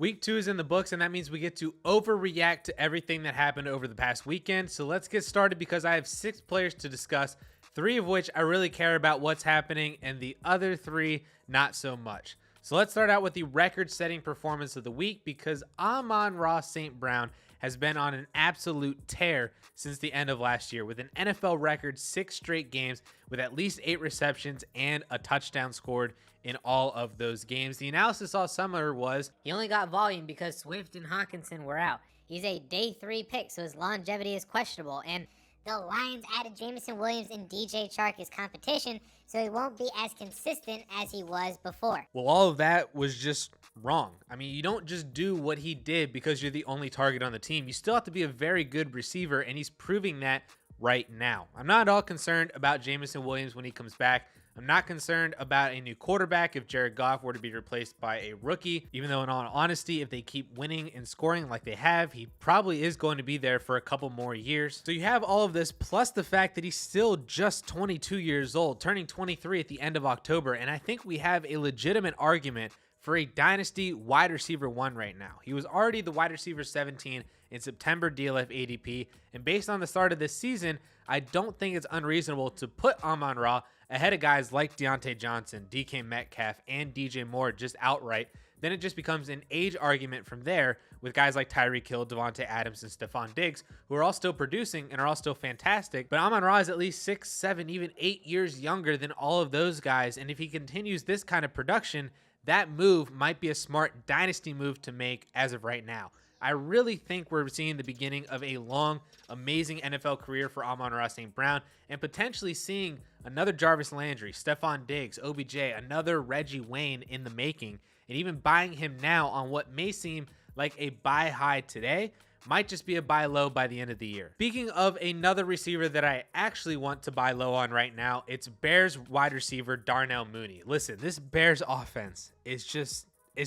Week 2 is in the books, and that means we get to overreact to everything that happened over the past weekend. So let's get started because I have 6 players to discuss, 3 of which I really care about what's happening, and the other 3 not so much. So let's start out with the record-setting performance of the week because Amon-Ra St. Brown has been on an absolute tear since the end of last year with an NFL record 6 straight games with at least 8 receptions and a touchdown scored in all of those games. The analysis all summer was he only got volume because Swift and Hawkinson were out. He's a day 3 pick, so his longevity is questionable. And the Lions added Jameson Williams and DJ Chark as competition, so he won't be as consistent as he was before. Well, all of that was just wrong. I mean, you don't just do what he did because you're the only target on the team. You still have to be a very good receiver, and he's proving that right now. I'm not at all concerned about Jameson Williams when he comes back. I'm not concerned about a new quarterback if Jared Goff were to be replaced by a rookie, even though in all honesty, if they keep winning and scoring like they have, he probably is going to be there for a couple more years. So you have all of this, plus the fact that he's still just 22 years old, turning 23 at the end of October, and I think we have a legitimate argument for a Dynasty wide receiver 1 right now. He was already the wide receiver 17 in September DLF ADP, and based on the start of this season, I don't think it's unreasonable to put Amon-Ra ahead of guys like Deontay Johnson, DK Metcalf, and DJ Moore just outright. Then it just becomes an age argument from there with guys like Tyreek Hill, Devontae Adams, and Stephon Diggs, who are all still producing and are all still fantastic. But Amon-Ra is at least 6, 7, even 8 years younger than all of those guys. And if he continues this kind of production, that move might be a smart dynasty move to make as of right now. I really think we're seeing the beginning of a long, amazing NFL career for Amon-Ra St. Brown and potentially seeing another Jarvis Landry, Stephon Diggs, OBJ, another Reggie Wayne in the making, and even buying him now on what may seem like a buy high today might just be a buy low by the end of the year. Speaking of another receiver that I actually want to buy low on right now, it's Bears wide receiver Darnell Mooney. Listen, this Bears offense is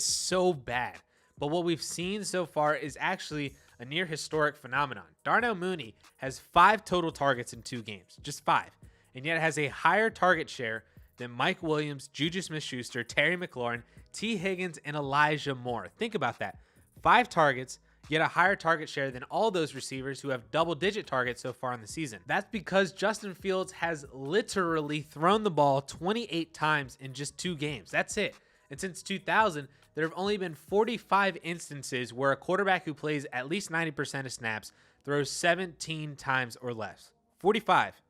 so bad. But what we've seen so far is actually a near historic phenomenon. Darnell Mooney has 5 total targets in 2 games, just 5, and yet has a higher target share than Mike Williams, Juju Smith-Schuster, Terry McLaurin, T. Higgins, and Elijah Moore. Think about that. 5 targets, yet a higher target share than all those receivers who have double-digit targets so far in the season. That's because Justin Fields has literally thrown the ball 28 times in just 2 games. That's it. And since 2000, there have only been 45 instances where a quarterback who plays at least 90% of snaps throws 17 times or less. 45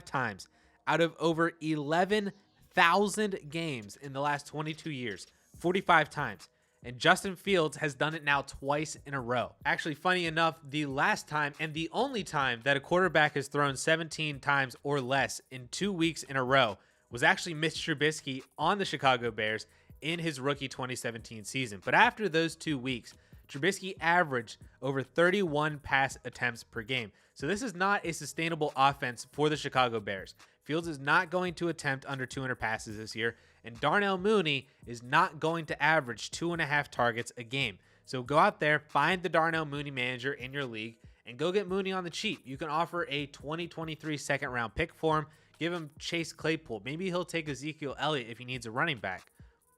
times out of over 11,000 games in the last 22 years. 45 times. And Justin Fields has done it now twice in a row. Actually, funny enough, the last time and the only time that a quarterback has thrown 17 times or less in 2 weeks in a row was actually Mitch Trubisky on the Chicago Bears in his rookie 2017 season. But after those 2 weeks, Trubisky averaged over 31 pass attempts per game. So this is not a sustainable offense for the Chicago Bears. Fields is not going to attempt under 200 passes this year, and Darnell Mooney is not going to average 2.5 targets a game. So go out there, find the Darnell Mooney manager in your league, and go get Mooney on the cheap. You can offer a 2023 second-round pick for him. Give him Chase Claypool. Maybe he'll take Ezekiel Elliott if he needs a running back.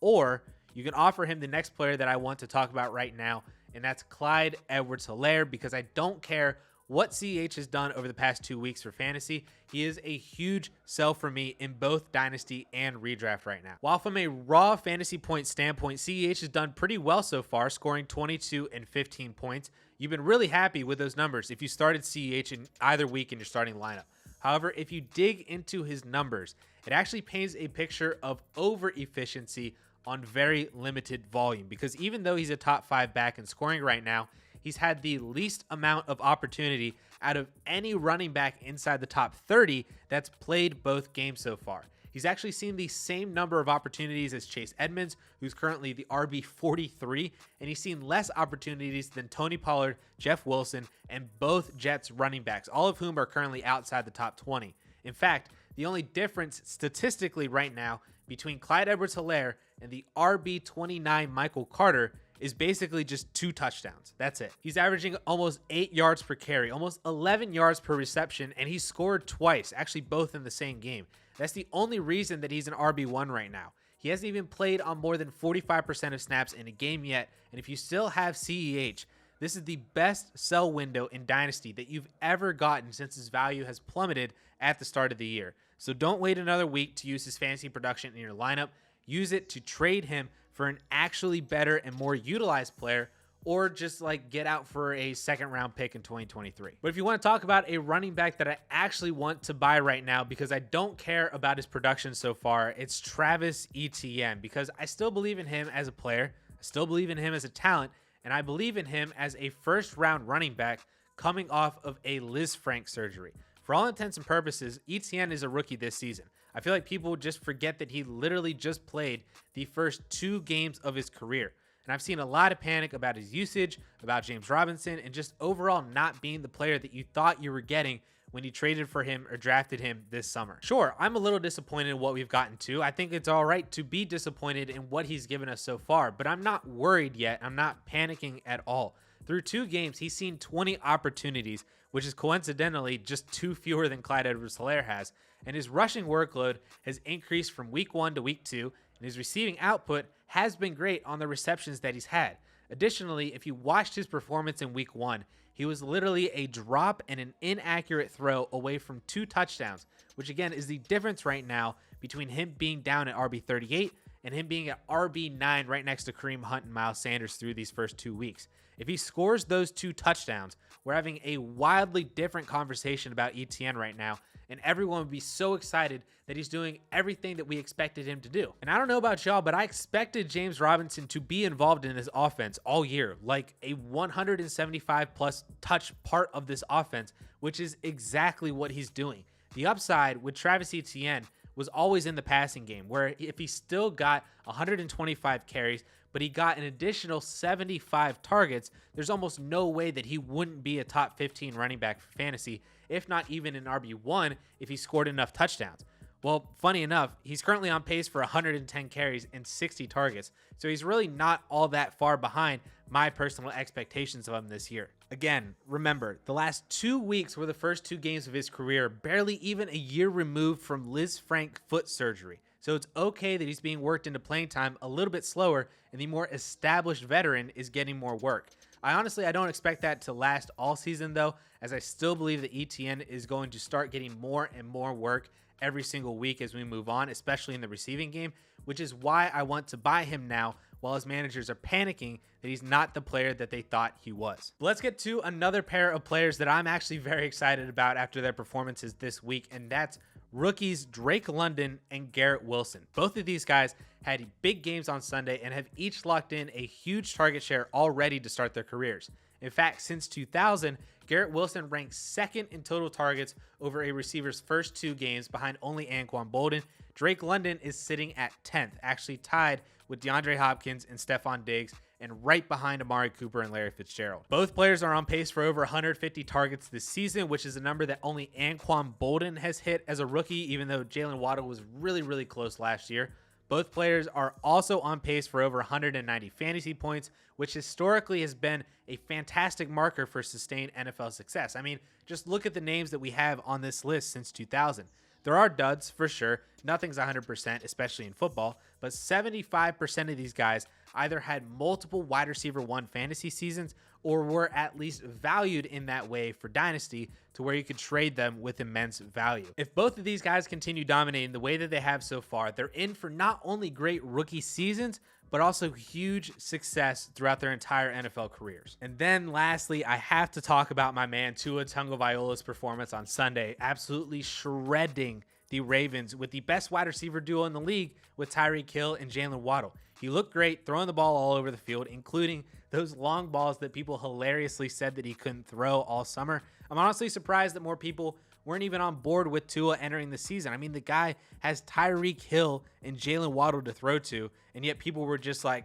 Or you can offer him the next player that I want to talk about right now, and that's Clyde Edwards-Helaire, because I don't care what CEH has done over the past 2 weeks for fantasy. He is a huge sell for me in both Dynasty and Redraft right now. While from a raw fantasy point standpoint, CEH has done pretty well so far, scoring 22 and 15 points. You've been really happy with those numbers if you started CEH in either week in your starting lineup. However, if you dig into his numbers, it actually paints a picture of over-efficiency on very limited volume, because even though he's a top 5 back in scoring right now, he's had the least amount of opportunity out of any running back inside the top 30 that's played both games so far. He's actually seen the same number of opportunities as Chase Edmonds, who's currently the RB 43, and he's seen less opportunities than Tony Pollard, Jeff Wilson, and both Jets running backs, all of whom are currently outside the top 20. In fact, the only difference statistically right now between Clyde Edwards-Helaire and the RB 29 Michael Carter is basically just 2 touchdowns. That's it. He's averaging almost 8 yards per carry, almost 11 yards per reception, and he scored twice, actually both in the same game. That's the only reason that he's an RB1 right now. He hasn't even played on more than 45% of snaps in a game yet, and if you still have CEH, this is the best sell window in Dynasty that you've ever gotten since his value has plummeted at the start of the year. So don't wait another week to use his fantasy production in your lineup. Use it to trade him for an actually better and more utilized player, or just like get out for a second round pick in 2023. But if you want to talk about a running back that I actually want to buy right now because I don't care about his production so far, it's Travis Etienne, because I still believe in him as a player. I still believe in him as a talent, and I believe in him as a first round running back coming off of a Liz Frank surgery. For all intents and purposes, Etienne is a rookie this season. I feel like people just forget that he literally just played the first 2 games of his career. And I've seen a lot of panic about his usage, about James Robinson, and just overall not being the player that you thought you were getting when you traded for him or drafted him this summer. Sure, I'm a little disappointed in what we've gotten to. I think it's all right to be disappointed in what he's given us so far, but I'm not worried yet. I'm not panicking at all. Through 2 games, he's seen 20 opportunities, which is coincidentally just 2 fewer than Clyde Edwards-Helaire has, and his rushing workload has increased from week 1 to week 2, and his receiving output has been great on the receptions that he's had. Additionally, if you watched his performance in week 1, he was literally a drop and an inaccurate throw away from 2 touchdowns, which again is the difference right now between him being down at RB38 and him being at RB9 right next to Kareem Hunt and Miles Sanders through these first 2 weeks. If he scores those 2 touchdowns, we're having a wildly different conversation about Etienne right now, and everyone would be so excited that he's doing everything that we expected him to do. And I don't know about y'all, but I expected James Robinson to be involved in this offense all year, like a 175 plus touch part of this offense, which is exactly what he's doing. The upside with Travis Etienne was always in the passing game, where if he still got 125 carries, but he got an additional 75 targets, there's almost no way that he wouldn't be a top 15 running back for fantasy, if not even an RB1 if he scored enough touchdowns. Well, funny enough, he's currently on pace for 110 carries and 60 targets, so he's really not all that far behind my personal expectations of him this year. Again, remember, the last 2 weeks were the first 2 games of his career, barely even a year removed from Liz Frank foot surgery. So it's okay that he's being worked into playing time a little bit slower, and the more established veteran is getting more work. I don't expect that to last all season though, as I still believe that Etienne is going to start getting more and more work every single week as we move on, especially in the receiving game, which is why I want to buy him now while his managers are panicking that he's not the player that they thought he was. But let's get to another pair of players that I'm actually very excited about after their performances this week, and that's rookies Drake London and Garrett Wilson. Both of these guys had big games on Sunday and have each locked in a huge target share already to start their careers. In fact, since 2000, Garrett Wilson ranks 2nd in total targets over a receiver's first 2 games behind only Anquan Bolden. Drake London is sitting at 10th, actually tied with DeAndre Hopkins and Stephon Diggs, and right behind Amari Cooper and Larry Fitzgerald. Both players are on pace for over 150 targets this season, which is a number that only Anquan Bolden has hit as a rookie, even though Jalen Waddle was really close last year. Both players are also on pace for over 190 fantasy points, which historically has been a fantastic marker for sustained NFL success. I mean, just look at the names that we have on this list since 2000. There are duds for sure. Nothing's 100%, especially in football, but 75% of these guys either had multiple wide receiver 1 fantasy seasons or were at least valued in that way for Dynasty to where you could trade them with immense value. If both of these guys continue dominating the way that they have so far, they're in for not only great rookie seasons, but also huge success throughout their entire NFL careers. And then lastly, I have to talk about my man Tua Tagovailoa's performance on Sunday, absolutely shredding the Ravens with the best wide receiver duo in the league with Tyreek Hill and Jalen Waddle. He looked great throwing the ball all over the field, including those long balls that people hilariously said that he couldn't throw all summer. I'm honestly surprised that more people weren't even on board with Tua entering the season. I mean, the guy has Tyreek Hill and Jalen Waddle to throw to, and yet people were just like,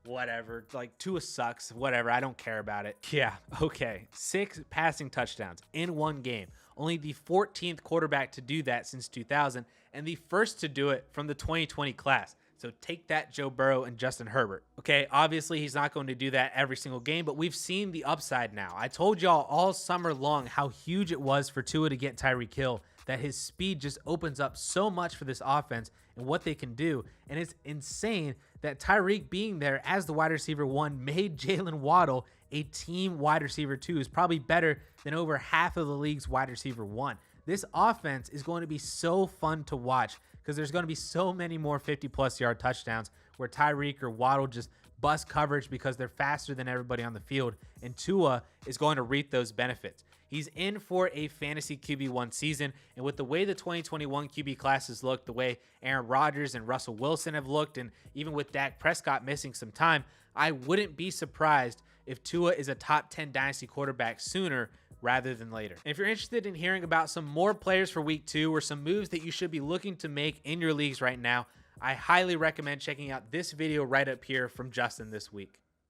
whatever, like Tua sucks, whatever, I don't care about it. Yeah, okay, 6 passing touchdowns in 1 game. Only the 14th quarterback to do that since 2000, and the first to do it from the 2020 class. So take that, Joe Burrow and Justin Herbert. Okay, obviously he's not going to do that every single game, but we've seen the upside now. I told y'all all summer long how huge it was for Tua to get Tyreek Hill, that his speed just opens up so much for this offense, and what they can do. And it's insane that Tyreek being there as the wide receiver 1 made Jalen Waddle a team wide receiver 2, is probably better than over half of the league's wide receiver 1. This offense is going to be so fun to watch because there's going to be so many more 50-plus yard touchdowns where Tyreek or Waddle just bust coverage because they're faster than everybody on the field, and Tua is going to reap those benefits. He's in for a fantasy QB1 season, and with the way the 2021 QB classes look, the way Aaron Rodgers and Russell Wilson have looked, and even with Dak Prescott missing some time, I wouldn't be surprised if Tua is a top 10 dynasty quarterback sooner rather than later. And if you're interested in hearing about some more players for week 2 or some moves that you should be looking to make in your leagues right now, I highly recommend checking out this video right up here from Justin this week.